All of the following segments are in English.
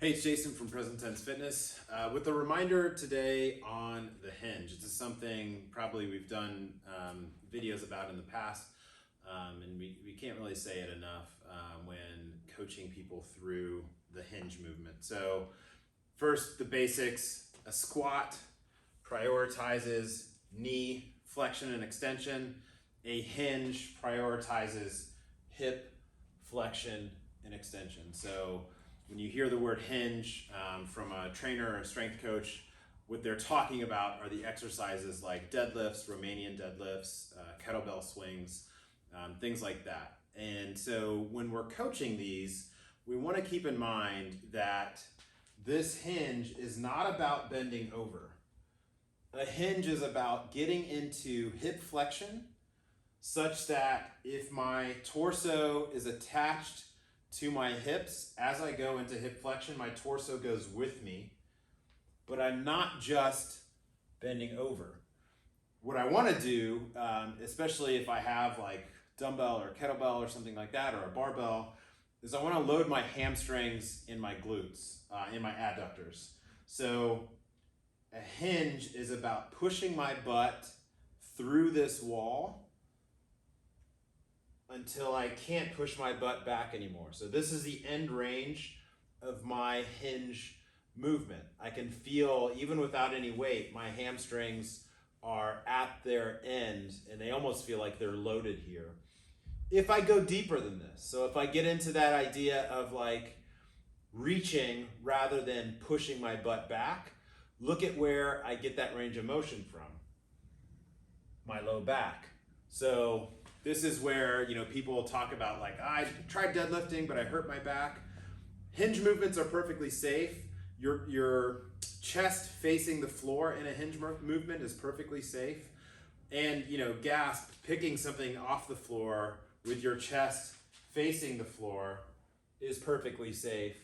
Hey, it's Jason from Present Tense Fitness with a reminder today on the hinge. This is something probably we've done videos about in the past, and we can't really say it enough when coaching people through the hinge movement. So first, the basics. A squat prioritizes knee flexion and extension. A hinge prioritizes hip flexion and extension. So when you hear the word hinge from a trainer or a strength coach, what they're talking about are the exercises like deadlifts, Romanian deadlifts, kettlebell swings, things like that. And so when we're coaching these, we want to keep in mind that this hinge is not about bending over. A hinge is about getting into hip flexion such that if my torso is attached to my hips, as I go into hip flexion, my torso goes with me, but I'm not just bending over. What I want to do, especially if I have like dumbbell or kettlebell or something like that, or a barbell, is I want to load my hamstrings in my glutes, in my adductors. So a hinge is about pushing my butt through this wall until I can't push my butt back anymore. So this is the end range of my hinge movement. I can feel, even without any weight, my hamstrings are at their end and they almost feel like they're loaded here. If I go deeper than this, so if I get into that idea of like reaching rather than pushing my butt back, look at where I get that range of motion from. My low back. So this is where, people talk about like, I tried deadlifting, but I hurt my back. Hinge movements are perfectly safe. Your chest facing the floor in a hinge movement is perfectly safe. And, gasp, picking something off the floor with your chest facing the floor is perfectly safe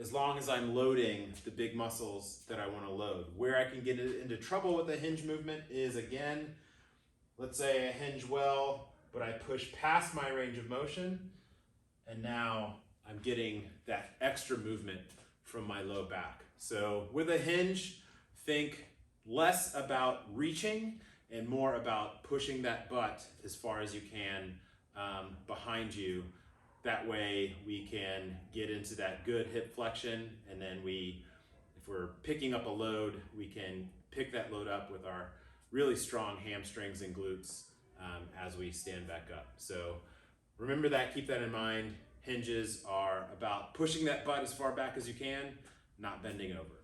as long as I'm loading the big muscles that I want to load. Where I can get into trouble with the hinge movement is, again, let's say I hinge well, but I push past my range of motion, and now I'm getting that extra movement from my low back. So with a hinge, think less about reaching and more about pushing that butt as far as you can behind you. That way we can get into that good hip flexion, and then if we're picking up a load, we can pick that load up with our really strong hamstrings and glutes as we stand back up. So remember that, keep that in mind. Hinges are about pushing that butt as far back as you can, not bending over.